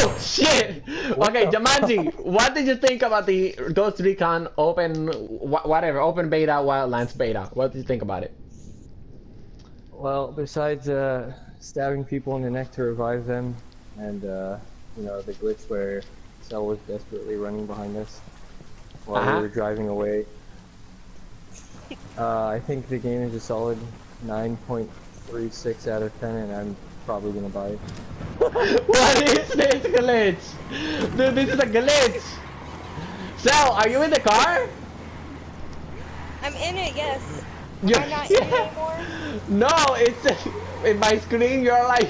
Oh shit! Okay, Jumanji, what did you think about the Ghost Recon open, whatever, open beta, Wildlands beta? What did you think about it? Well, besides stabbing people in the neck to revive them, and you know, the glitch where Cell was desperately running behind us while we were driving away, I think the game is a solid 9.36 out of 10, and I'm probably gonna buy it. What is this glitch? Dude, this is a glitch! Cell, are you in the car? I'm in it, yes. You're, I'm not in it anymore. No, it's in my screen. You're like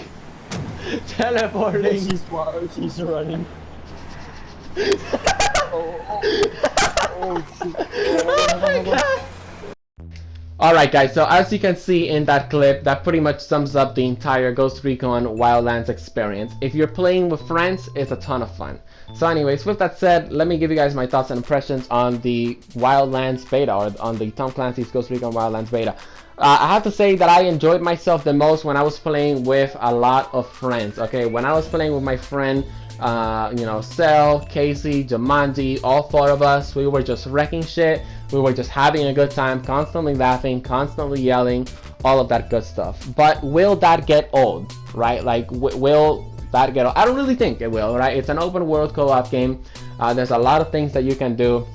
teleporting. She's running. Oh my god! Alright guys, so as you can see in that clip, that pretty much sums up the entire Ghost Recon Wildlands experience. If you're playing with friends, it's a ton of fun. So anyways, with that said, let me give you guys my thoughts and impressions on the Wildlands beta, or on the Tom Clancy's Ghost Recon Wildlands beta. I have to say that I enjoyed myself the most when I was playing with a lot of friends, okay? When I was playing with my friend, you know, Cell, Casey, Jumanji, all four of us, we were just wrecking shit. We were just having a good time, constantly laughing, constantly yelling, all of that good stuff. But will that get old, right? Like, will that get old? I don't really think it will, right? It's an open world co-op game. There's a lot of things that you can do.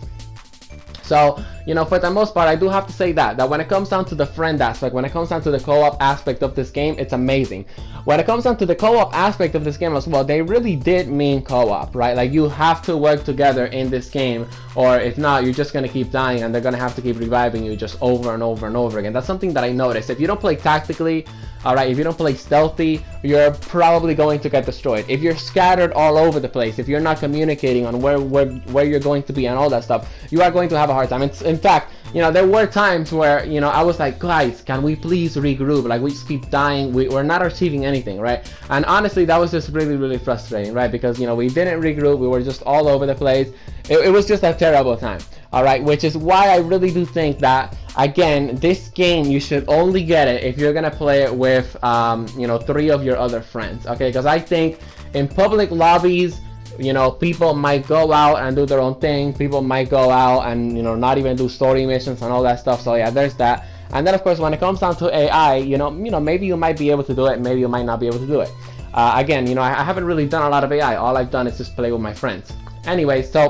So, you know, for the most part, I do have to say that when it comes down to the friend aspect, when it comes down to the co-op aspect of this game, it's amazing. When it comes down to the co-op aspect of this game as well, they really did mean co-op, right? Like, you have to work together in this game, or if not, you're just gonna keep dying and they're gonna have to keep reviving you just over and over and over again. That's something that I noticed. If you don't play tactically, alright, if you don't play stealthy, you're probably going to get destroyed. If you're scattered all over the place, if you're not communicating on where you're going to be and all that stuff, you are going to have a hard time. In fact, you know, there were times where, you know, I was like, guys, can we please regroup? Like, we just keep dying, we're not achieving anything, right? And honestly, that was just really, really frustrating, right? Because, you know, we didn't regroup, we were just all over the place. It was just a terrible time, alright? Which is why I really do think that, again, this game, you should only get it if you're gonna play it with, you know, 3 of your other friends, okay? Because I think in public lobbies, you know, people might go out and do their own thing. People might go out and, you know, not even do story missions and all that stuff. So yeah, there's that. And then of course, when it comes down to AI, you know, maybe you might be able to do it, maybe you might not be able to do it. Again, you know, I haven't really done a lot of AI. All I've done is just play with my friends. Anyway, so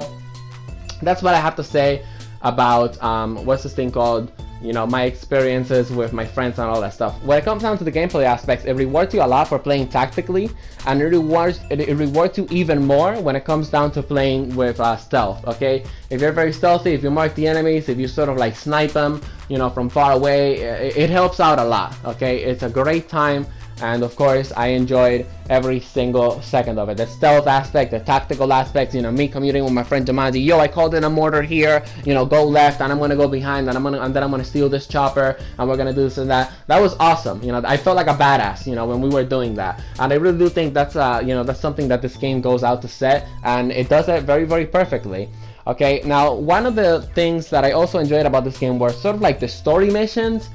that's what I have to say about what's this thing called? You know, my experiences with my friends and all that stuff. When it comes down to the gameplay aspects, it rewards you a lot for playing tactically, and it rewards you even more when it comes down to playing with stealth, okay? If you're very stealthy, if you mark the enemies, if you sort of like snipe them, you know, from far away, it helps out a lot, okay? It's a great time. And of course, I enjoyed every single second of it. The stealth aspect, the tactical aspects, you know, me commuting with my friend Jumanji. Yo, I called in a mortar here, you know, go left, and I'm gonna go behind, and then I'm gonna steal this chopper, and we're gonna do this and that. That was awesome. You know, I felt like a badass, you know, when we were doing that. And I really do think that's, you know, that's something that this game goes out to set, and it does it very, very perfectly. Okay, now, one of the things that I also enjoyed about this game were sort of like the story missions.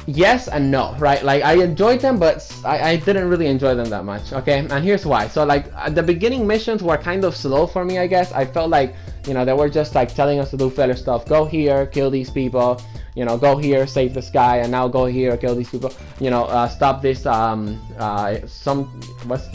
Yes and no, right? Like, I enjoyed them, but I didn't really enjoy them that much, okay? And here's why. So, like, the beginning missions were kind of slow for me, I guess. I felt like, you know, they were just, like, telling us to do filler stuff. Go here, kill these people. You know, go here, save this guy, and now go here, kill these people. You know, stop this, what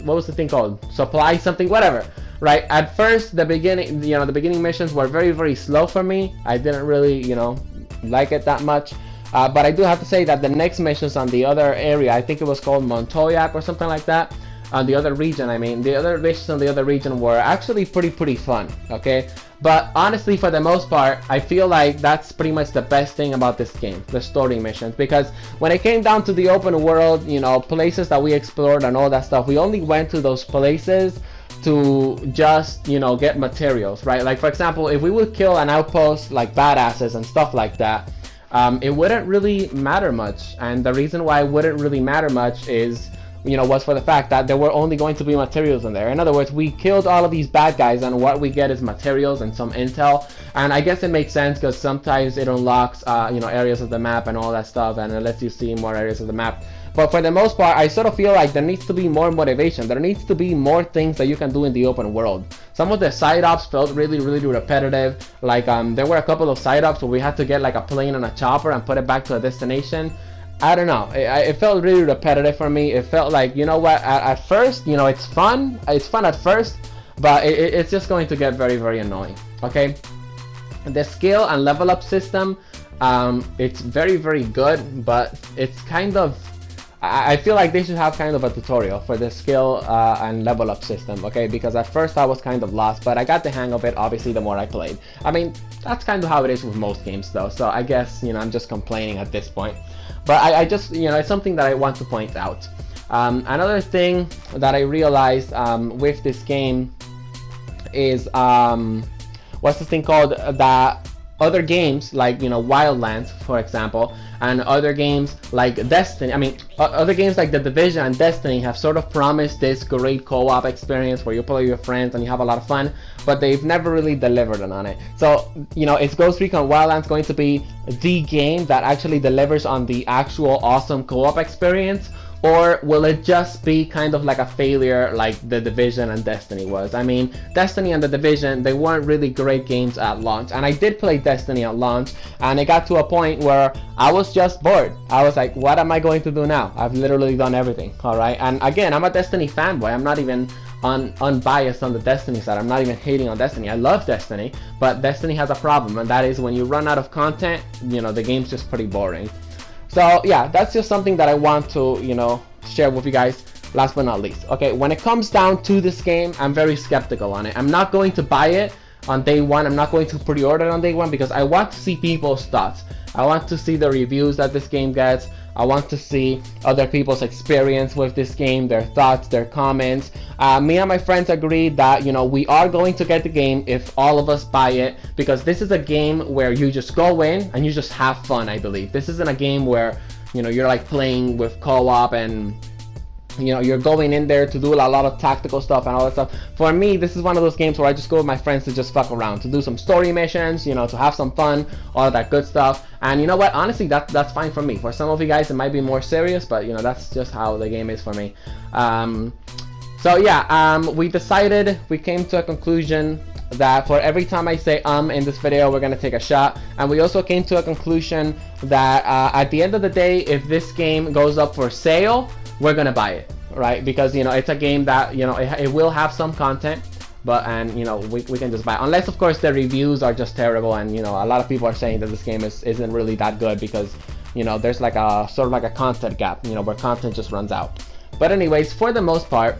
was the thing called? Supply something, whatever. Right? At first, the beginning, you know, the beginning missions were very, very slow for me. I didn't really, you know, like it that much. But I do have to say that the next missions on the other area, I think it was called Montoyac or something like that, on the other region, I mean, the other missions on the other region were actually pretty fun, okay? But honestly, for the most part, I feel like that's pretty much the best thing about this game, the story missions, because when it came down to the open world, you know, places that we explored and all that stuff, we only went to those places to just, you know, get materials, right? Like, for example, if we would kill an outpost, like badasses and stuff like that, it wouldn't really matter much. And the reason why it wouldn't really matter much is, you know, was for the fact that there were only going to be materials in there. In other words, we killed all of these bad guys, and what we get is materials and some intel. And I guess it makes sense because sometimes it unlocks, you know, areas of the map and all that stuff, and it lets you see more areas of the map. But for the most part, I sort of feel like there needs to be more motivation. There needs to be more things that you can do in the open world. Some of the side ops felt really repetitive. Like there were a couple of side ops where we had to get like a plane and a chopper and put it back to a destination. I don't know, it felt really repetitive for me. It felt like, you know what, at first, you know, it's fun at first, but it's just going to get very annoying. Okay, the skill and level up system, it's very good, but it's kind of, I feel like they should have kind of a tutorial for the skill and level up system, okay? Because at first I was kind of lost, but I got the hang of it, obviously, the more I played. I mean, that's kind of how it is with most games, though, so I guess, you know, I'm just complaining at this point. But I just, you know, it's something that I want to point out. Another thing that I realized with this game is, what's this thing called? That other games like, you know, Wildlands, for example, and other games like Destiny, I mean, other games like The Division and Destiny have sort of promised this great co-op experience where you play with your friends and you have a lot of fun, but they've never really delivered on it. So, you know, is Ghost Recon Wildlands going to be the game that actually delivers on the actual awesome co-op experience? Or will it just be kind of like a failure like The Division and Destiny was? I mean, Destiny and The Division, they weren't really great games at launch. And I did play Destiny at launch, and it got to a point where I was just bored. I was like, what am I going to do now? I've literally done everything, alright? And again, I'm a Destiny fanboy. I'm not even unbiased on the Destiny side. I'm not even hating on Destiny. I love Destiny, but Destiny has a problem, and that is when you run out of content, you know, the game's just pretty boring. So yeah, that's just something that I want to, you know, share with you guys. Last but not least, okay, when it comes down to this game, I'm very skeptical on it. I'm not going to buy it on day one. I'm not going to pre-order it on day one because I want to see people's thoughts. I want to see the reviews that this game gets. I want to see other people's experience with this game, their thoughts, their comments. Me and my friends agreed that, you know, we are going to get the game if all of us buy it, because this is a game where you just go in and you just have fun, I believe. This isn't a game where, you know, you're like playing with co-op and, you know, you're going in there to do a lot of tactical stuff and all that stuff. For me, this is one of those games where I just go with my friends to just fuck around, to do some story missions, you know, to have some fun, all of that good stuff. And you know what, honestly, that's fine for me. For some of you guys, it might be more serious, but you know, that's just how the game is for me. So yeah, we came to a conclusion that for every time I say in this video, we're gonna take a shot. And we also came to a conclusion that at the end of the day, if this game goes up for sale, we're gonna buy it, right? Because, you know, it's a game that, you know, it will have some content, but, and you know, we can just buy it. Unless of course the reviews are just terrible, and you know, a lot of people are saying that this game isn't really that good because, you know, there's like a sort of like a content gap, you know, where content just runs out. But anyways, for the most part,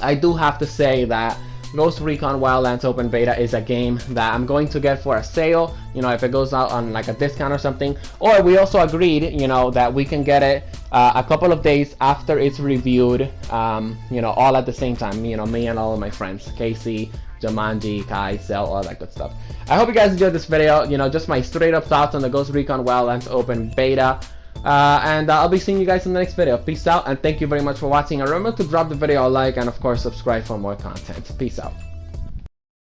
I do have to say that Ghost Recon Wildlands Open Beta is a game that I'm going to get for a sale, you know, if it goes out on like a discount or something. Or we also agreed, you know, that we can get it a couple of days after it's reviewed, you know, all at the same time, you know, me and all of my friends, Casey, Jumanji, Kai, Cell, all that good stuff. I hope you guys enjoyed this video, you know, just my straight up thoughts on the Ghost Recon Wildlands Open Beta. And I'll be seeing you guys in the next video. Peace out, and thank you very much for watching. And remember to drop the video a like and of course subscribe for more content. Peace out.